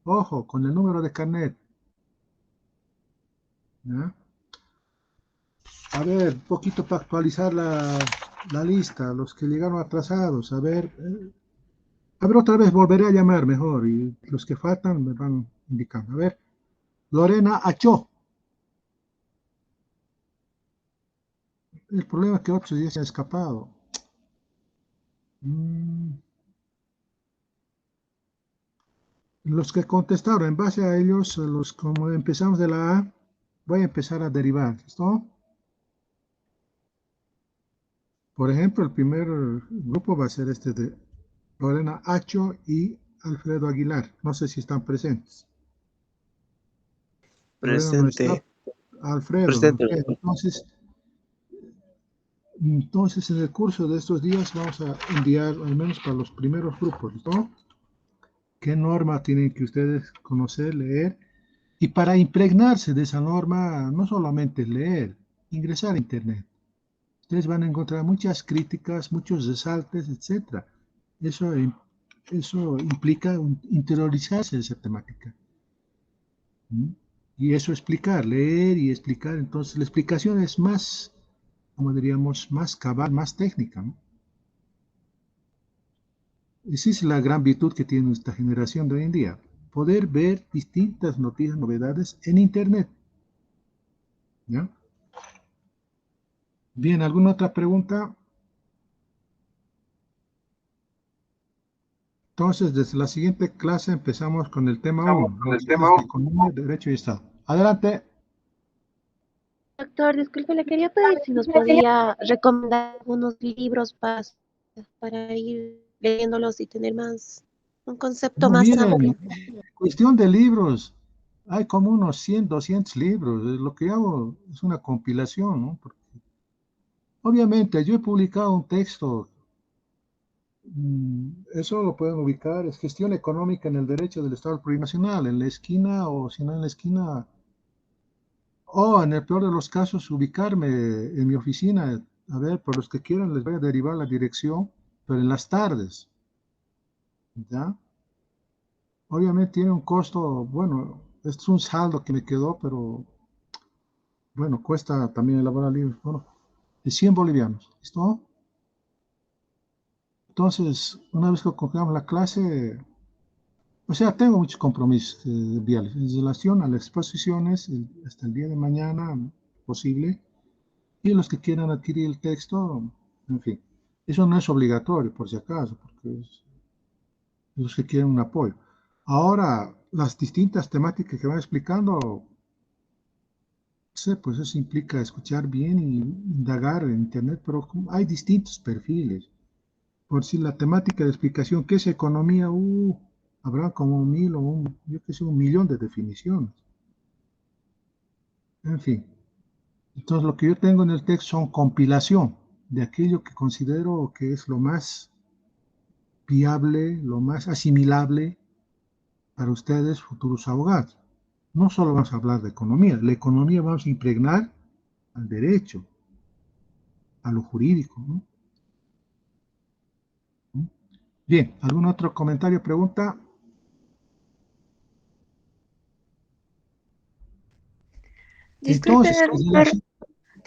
Ojo, con el número de carnet. ¿Ya? A ver, un poquito para actualizar la lista, los que llegaron atrasados. A ver, otra vez volveré a llamar mejor y los que faltan me van indicando. A ver, Lorena Achó. El problema es que otros ya se han escapado. Los que contestaron, en base a ellos, como empezamos de la A, voy a empezar a derivar. ¿Listo? Por ejemplo, el primer grupo va a ser este de Lorena Acho y Alfredo Aguilar. No sé si están presentes. Lorena no está.
Presente.
Alfredo. Entonces, en el curso de estos días vamos a enviar, al menos para los primeros grupos, ¿no? ¿Qué norma tienen que ustedes conocer, leer? Y para impregnarse de esa norma, no solamente leer, ingresar a Internet. Ustedes van a encontrar muchas críticas, muchos resaltes, etc. Eso implica interiorizarse de esa temática. Y eso explicar, leer y explicar. Entonces, la explicación es más, como diríamos, más cabal, más técnica, ¿no? Esa es la gran virtud que tiene esta generación de hoy en día. Poder ver distintas noticias, novedades en Internet. ¿Ya? Bien, ¿alguna otra pregunta? Entonces, desde la siguiente clase empezamos con el tema 1, Economía, Derecho y Estado. Adelante.
Doctor, disculpe, le quería pedir si nos podía recomendar algunos libros para ir leyéndolos y tener más un concepto
No,
más
miren,
amplio.
cuestión de libros, hay como unos 100, 200 libros. Lo que hago es una compilación, ¿no? Porque, obviamente, yo he publicado un texto, eso lo pueden ubicar, es Gestión Económica en el Derecho del Estado Plurinacional, en la esquina, o si no en la esquina, o en el peor de los casos, ubicarme en mi oficina. A ver, por los que quieran, les voy a derivar la dirección, pero en las tardes, ¿ya? Obviamente tiene un costo, bueno, esto es un saldo que me quedó, pero bueno, cuesta también elaborar libros, bueno, de 100 bolivianos, ¿listo? Entonces, una vez que concluyamos la clase, o sea, tengo muchos compromisos viales en relación a las exposiciones hasta el día de mañana, posible, y los que quieran adquirir el texto, en fin, eso no es obligatorio, por si acaso, porque los que quieren un apoyo. Ahora, las distintas temáticas que van explicando, sí, pues eso implica escuchar bien y indagar en Internet, pero hay distintos perfiles. Por si la temática de explicación, ¿qué es economía? Habrá como 1000 o yo qué sé, 1.000.000 de definiciones. En fin, entonces lo que yo tengo en el texto son compilación de aquello que considero que es lo más viable, lo más asimilable para ustedes, futuros abogados. No solo vamos a hablar de economía, la economía vamos a impregnar al derecho, a lo jurídico, ¿no? Bien, ¿algún otro comentario, pregunta?
Disculpe,
Entonces,
doctor.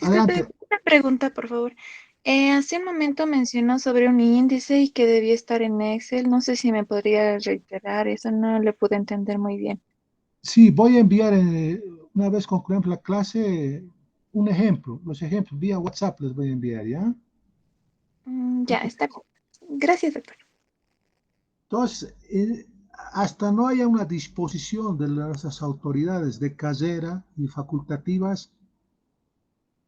adelante.
Disculpe, una pregunta, por favor. Hace un momento mencionó sobre un índice y que debía estar en Excel. No sé si me podría reiterar, eso no le pude entender muy bien.
Sí, voy a enviar, una vez concluimos la clase, un ejemplo. Los ejemplos vía WhatsApp les voy a enviar, ¿ya?
Ya, está bien. Gracias, doctor.
Entonces, hasta no haya una disposición de las autoridades de carrera y facultativas,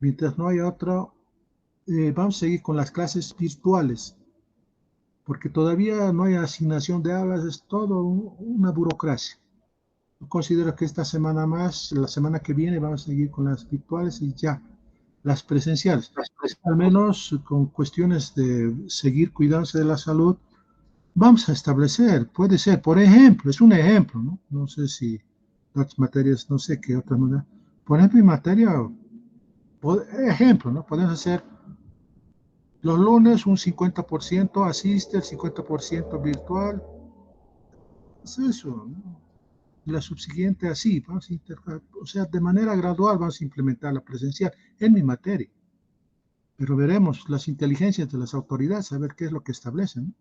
mientras no haya otra, vamos a seguir con las clases virtuales, porque todavía no hay asignación de aulas, es todo una burocracia. Yo considero que esta semana más, la semana que viene, vamos a seguir con las virtuales y ya, las presenciales. Al menos con cuestiones de seguir cuidándose de la salud, vamos a establecer, puede ser, por ejemplo, es un ejemplo, ¿no? No sé si otras materias, no sé qué otra manera. Por ejemplo, en materia, ejemplo, ¿no? Podemos hacer los lunes un 50% asiste, el 50% virtual. Es eso, ¿no? La subsiguiente así, vamos a o sea, de manera gradual vamos a implementar la presencial en mi materia. Pero veremos las inteligencias de las autoridades, a ver qué es lo que establecen, ¿no?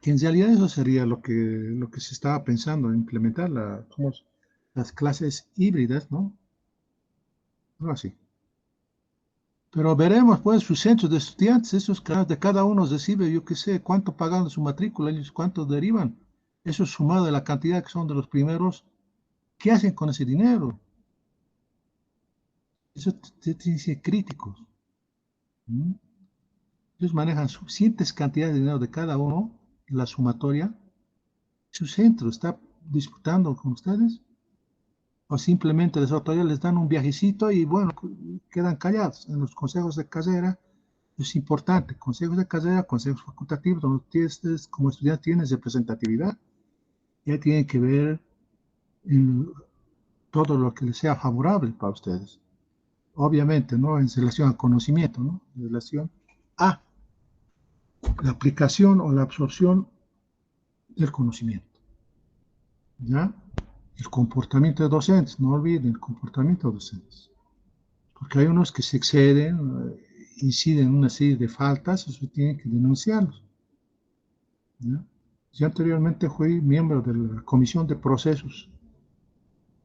Que en realidad eso sería lo que se estaba pensando, implementar las clases híbridas, ¿no? Algo así. Pero veremos, pues, sus centros de estudiantes, esos de cada uno recibe, yo qué sé, cuánto pagan su matrícula, ellos cuánto derivan. Eso sumado de la cantidad que son de los primeros, ¿qué hacen con ese dinero? Eso tiene que ser críticos. Ellos manejan suficientes cantidades de dinero de cada uno, la sumatoria, su centro está disputando con ustedes? ¿O simplemente las autoridades les dan un viajecito y bueno, quedan callados? En los consejos de carrera es importante, consejos de carrera, consejos facultativos, donde ustedes como estudiantes tienen representatividad, ya tienen que ver en todo lo que les sea favorable para ustedes. Obviamente, ¿no? En relación al conocimiento, ¿no? En relación a la aplicación o la absorción del conocimiento. ¿Ya? El comportamiento de docentes, no olviden el comportamiento de docentes. Porque hay unos que se exceden, inciden en una serie de faltas, eso tienen que denunciarlos. ¿Ya? Yo anteriormente fui miembro de la comisión de procesos,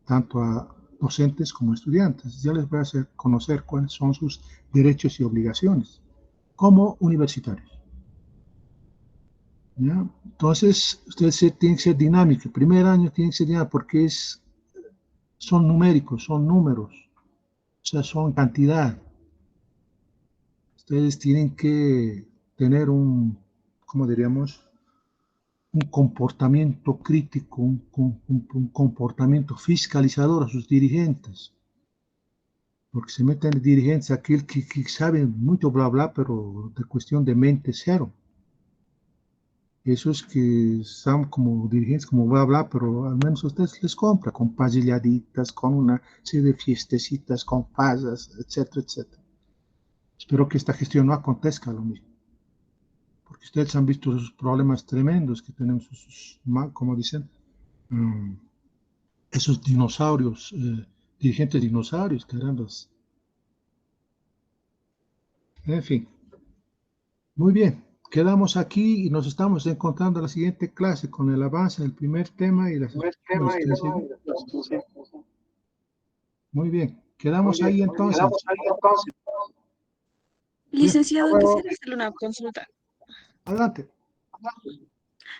tanto a docentes como estudiantes. Ya les voy a hacer conocer cuáles son sus derechos y obligaciones como universitarios. ¿Ya? Entonces, ustedes tienen que ser dinámicos. El primer año tienen que ser dinámicos porque son numéricos, son números, o sea, son cantidad. Ustedes tienen que tener ¿cómo diríamos? Un comportamiento crítico, un comportamiento fiscalizador a sus dirigentes. Porque se meten en dirigentes aquel que sabe mucho bla bla, pero de cuestión de mente cero. Esos que están como dirigentes, como bla bla, pero al menos a ustedes les compra con pasilladitas, con una serie de fiestecitas, con pasas, etcétera, etcétera. Espero que esta gestión no acontezca lo mismo. Porque ustedes han visto los problemas tremendos que tenemos, como dicen, esos dinosaurios, dirigentes dinosaurios, carambas. En fin, muy bien, quedamos aquí y nos estamos encontrando en la siguiente clase con el avance del primer tema y las Muy bien, quedamos ahí entonces.
Licenciado, quisiera hacerle una consulta.
Adelante.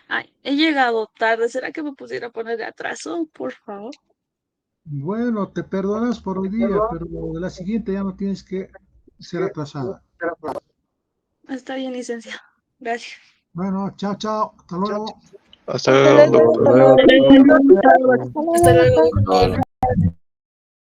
Ay, he llegado tarde. ¿Será que me pudiera poner de atraso, por favor?
Bueno, te perdonas por hoy día, pero de la siguiente ya no tienes que ser atrasada.
Está bien, licenciado. Gracias.
Bueno, chao, chao. Hasta luego.
Hasta luego, doctor.
Hasta luego, doctor.